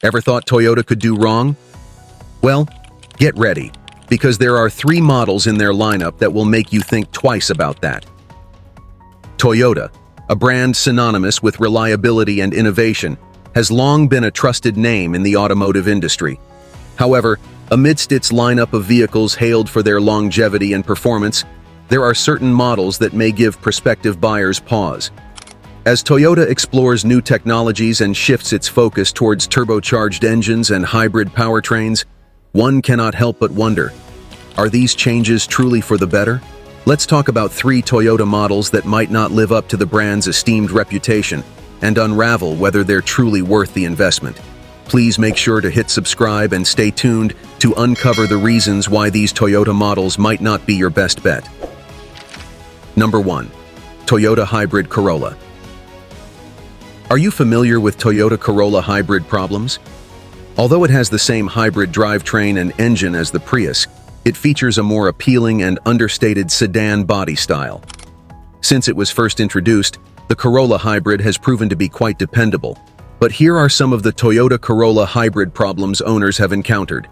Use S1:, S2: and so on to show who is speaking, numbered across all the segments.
S1: Ever thought Toyota could do wrong? Well, get ready, because there are 3 models in their lineup that will make you think twice about that. Toyota, a brand synonymous with reliability and innovation, has long been a trusted name in the automotive industry. However, amidst its lineup of vehicles hailed for their longevity and performance, there are certain models that may give prospective buyers pause. As Toyota explores new technologies and shifts its focus towards turbocharged engines and hybrid powertrains, one cannot help but wonder, are these changes truly for the better? Let's talk about 3 Toyota models that might not live up to the brand's esteemed reputation and unravel whether they're truly worth the investment. Please make sure to hit subscribe and stay tuned to uncover the reasons why these Toyota models might not be your best bet. Number 1. Toyota Hybrid Corolla. Are you familiar with Toyota Corolla hybrid problems? Although it has the same hybrid drivetrain and engine as the Prius, it features a more appealing and understated sedan body style. Since it was first introduced, the Corolla hybrid has proven to be quite dependable. But here are some of the Toyota Corolla hybrid problems owners have encountered.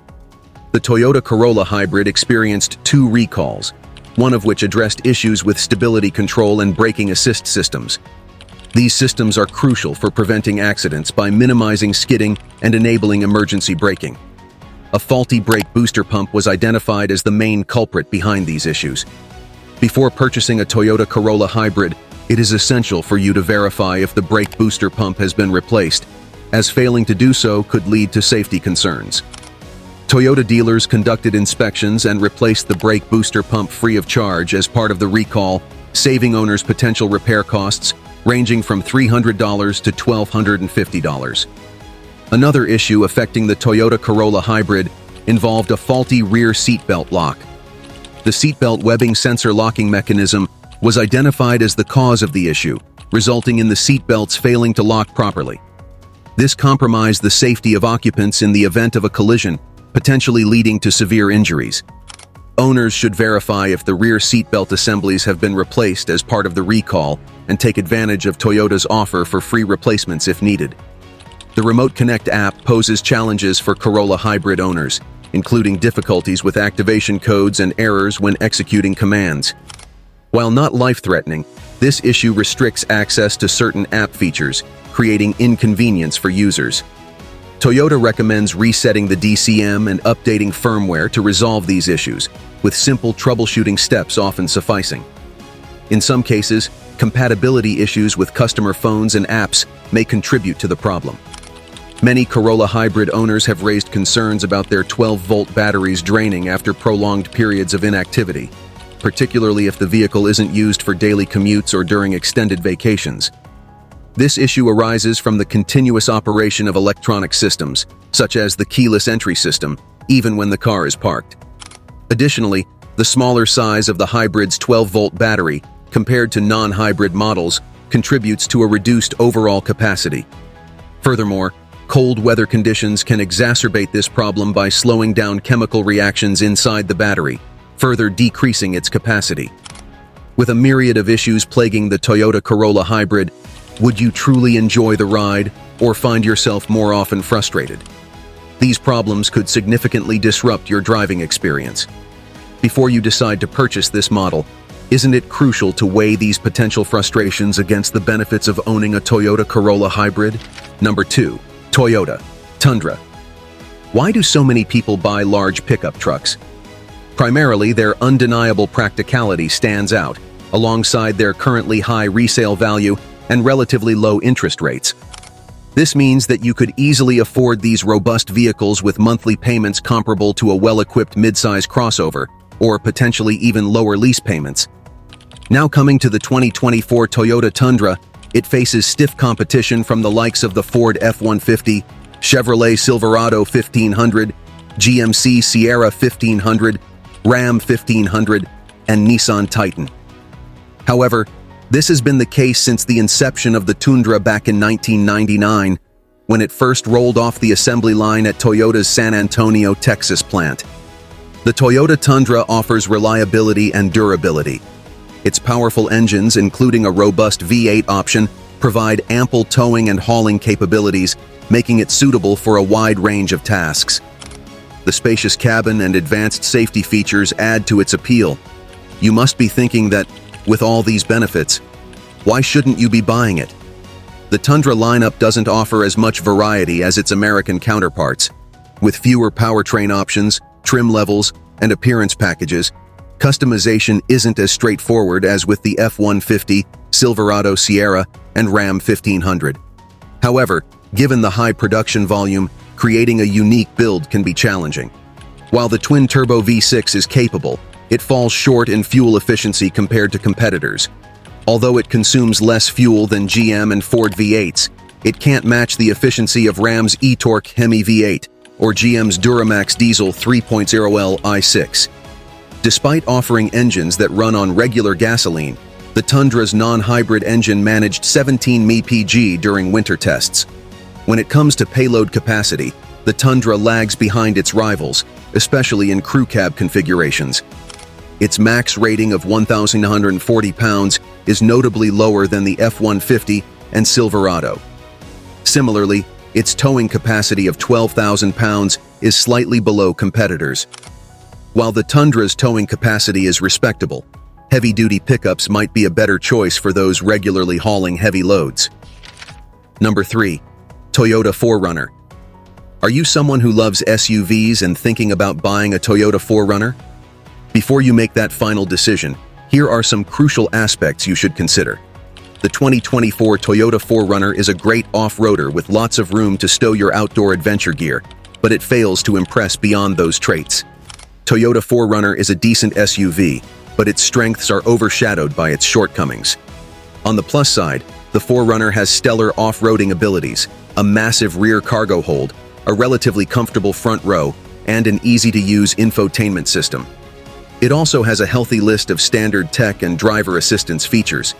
S1: The Toyota Corolla hybrid experienced 2 recalls, one of which addressed issues with stability control and braking assist systems. These systems are crucial for preventing accidents by minimizing skidding and enabling emergency braking. A faulty brake booster pump was identified as the main culprit behind these issues. Before purchasing a Toyota Corolla hybrid, it is essential for you to verify if the brake booster pump has been replaced, as failing to do so could lead to safety concerns. Toyota dealers conducted inspections and replaced the brake booster pump free of charge as part of the recall, saving owners potential repair costs ranging from $300 to $1,250. Another issue affecting the Toyota Corolla hybrid involved a faulty rear seatbelt lock. The seatbelt webbing sensor locking mechanism was identified as the cause of the issue, resulting in the seatbelts failing to lock properly. This compromised the safety of occupants in the event of a collision, potentially leading to severe injuries. Owners should verify if the rear seatbelt assemblies have been replaced as part of the recall and take advantage of Toyota's offer for free replacements if needed. The Remote Connect app poses challenges for Corolla hybrid owners, including difficulties with activation codes and errors when executing commands. While not life-threatening, this issue restricts access to certain app features, creating inconvenience for users. Toyota recommends resetting the DCM and updating firmware to resolve these issues, with simple troubleshooting steps often sufficing. In some cases, compatibility issues with customer phones and apps may contribute to the problem. Many Corolla hybrid owners have raised concerns about their 12-volt batteries draining after prolonged periods of inactivity, particularly if the vehicle isn't used for daily commutes or during extended vacations. This issue arises from the continuous operation of electronic systems, such as the keyless entry system, even when the car is parked. Additionally, the smaller size of the hybrid's 12-volt battery, compared to non-hybrid models, contributes to a reduced overall capacity. Furthermore, cold weather conditions can exacerbate this problem by slowing down chemical reactions inside the battery, further decreasing its capacity. With a myriad of issues plaguing the Toyota Corolla hybrid, would you truly enjoy the ride or find yourself more often frustrated? These problems could significantly disrupt your driving experience. Before you decide to purchase this model, isn't it crucial to weigh these potential frustrations against the benefits of owning a Toyota Corolla hybrid? Number 2. Toyota Tundra. Why do so many people buy large pickup trucks? Primarily, their undeniable practicality stands out, alongside their currently high resale value and relatively low interest rates. This means that you could easily afford these robust vehicles with monthly payments comparable to a well-equipped midsize crossover, or potentially even lower lease payments. Now coming to the 2024 Toyota Tundra, it faces stiff competition from the likes of the Ford F-150, Chevrolet Silverado 1500, GMC Sierra 1500, Ram 1500, and Nissan Titan. However, this has been the case since the inception of the Tundra back in 1999, when it first rolled off the assembly line at Toyota's San Antonio, Texas plant. The Toyota Tundra offers reliability and durability. Its powerful engines, including a robust V8 option, provide ample towing and hauling capabilities, making it suitable for a wide range of tasks. The spacious cabin and advanced safety features add to its appeal. You must be thinking that, with all these benefits, why shouldn't you be buying it? The Tundra lineup doesn't offer as much variety as its American counterparts. With fewer powertrain options, trim levels, and appearance packages, customization isn't as straightforward as with the F-150, Silverado Sierra, and Ram 1500. However, given the high production volume, creating a unique build can be challenging. While the twin-turbo V6 is capable, it falls short in fuel efficiency compared to competitors. Although it consumes less fuel than GM and Ford V8s, it can't match the efficiency of Ram's e-torque Hemi V8 or GM's Duramax diesel 3.0L i6. Despite offering engines that run on regular gasoline, the Tundra's non-hybrid engine managed 17 mpg during winter tests. When it comes to payload capacity, the Tundra lags behind its rivals, especially in crew cab configurations. Its max rating of 1,140 pounds is notably lower than the F-150 and Silverado. Similarly, its towing capacity of 12,000 pounds is slightly below competitors. While the Tundra's towing capacity is respectable, heavy-duty pickups might be a better choice for those regularly hauling heavy loads. Number 3. Toyota 4Runner. Are you someone who loves SUVs and thinking about buying a Toyota 4Runner? Before you make that final decision, here are some crucial aspects you should consider. The 2024 Toyota 4Runner is a great off-roader with lots of room to stow your outdoor adventure gear, but it fails to impress beyond those traits. Toyota 4Runner is a decent SUV, but its strengths are overshadowed by its shortcomings. On the plus side, the 4Runner has stellar off-roading abilities, a massive rear cargo hold, a relatively comfortable front row, and an easy-to-use infotainment system. It also has a healthy list of standard tech and driver assistance features.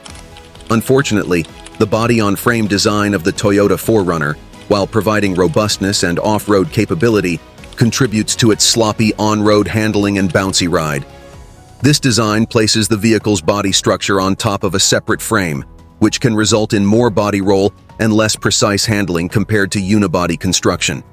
S1: Unfortunately, the body-on-frame design of the Toyota 4Runner, while providing robustness and off-road capability, contributes to its sloppy on-road handling and bouncy ride. This design places the vehicle's body structure on top of a separate frame, which can result in more body roll and less precise handling compared to unibody construction.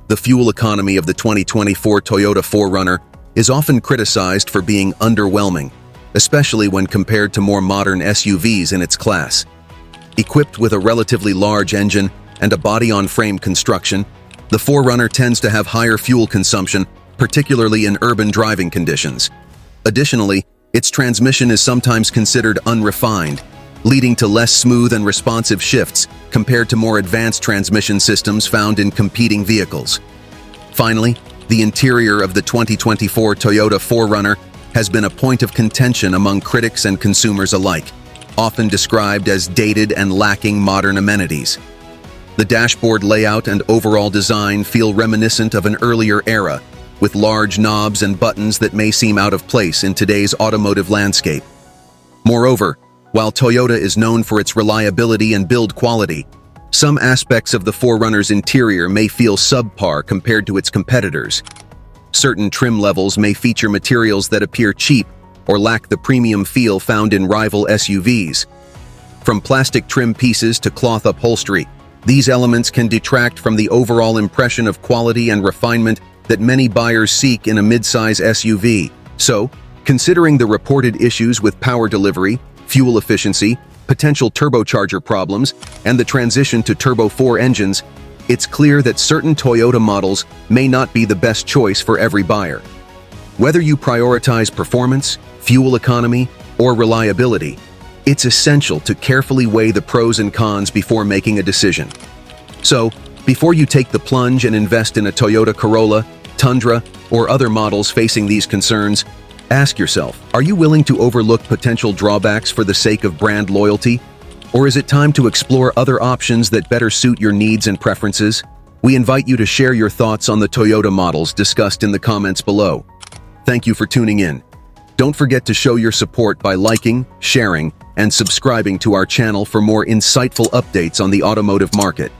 S1: The fuel economy of the 2024 Toyota 4Runner is often criticized for being underwhelming, especially when compared to more modern SUVs in its class. Equipped with a relatively large engine and a body-on-frame construction, the 4Runner tends to have higher fuel consumption, particularly in urban driving conditions. Additionally, its transmission is sometimes considered unrefined, leading to less smooth and responsive shifts compared to more advanced transmission systems found in competing vehicles. Finally, the interior of the 2024 Toyota 4Runner has been a point of contention among critics and consumers alike, often described as dated and lacking modern amenities. The dashboard layout and overall design feel reminiscent of an earlier era, with large knobs and buttons that may seem out of place in today's automotive landscape. Moreover, while Toyota is known for its reliability and build quality, some aspects of the 4Runner's interior may feel subpar compared to its competitors. Certain trim levels may feature materials that appear cheap or lack the premium feel found in rival SUVs. From plastic trim pieces to cloth upholstery, these elements can detract from the overall impression of quality and refinement that many buyers seek in a midsize SUV. So, considering the reported issues with power delivery, fuel efficiency, potential turbocharger problems, and the transition to Turbo 4 engines, it's clear that certain Toyota models may not be the best choice for every buyer. Whether you prioritize performance, fuel economy, or reliability, it's essential to carefully weigh the pros and cons before making a decision. So, before you take the plunge and invest in a Toyota Corolla, Tundra, or other models facing these concerns, ask yourself, are you willing to overlook potential drawbacks for the sake of brand loyalty? Or is it time to explore other options that better suit your needs and preferences? We invite you to share your thoughts on the Toyota models discussed in the comments below. Thank you for tuning in. Don't forget to show your support by liking, sharing, and subscribing to our channel for more insightful updates on the automotive market.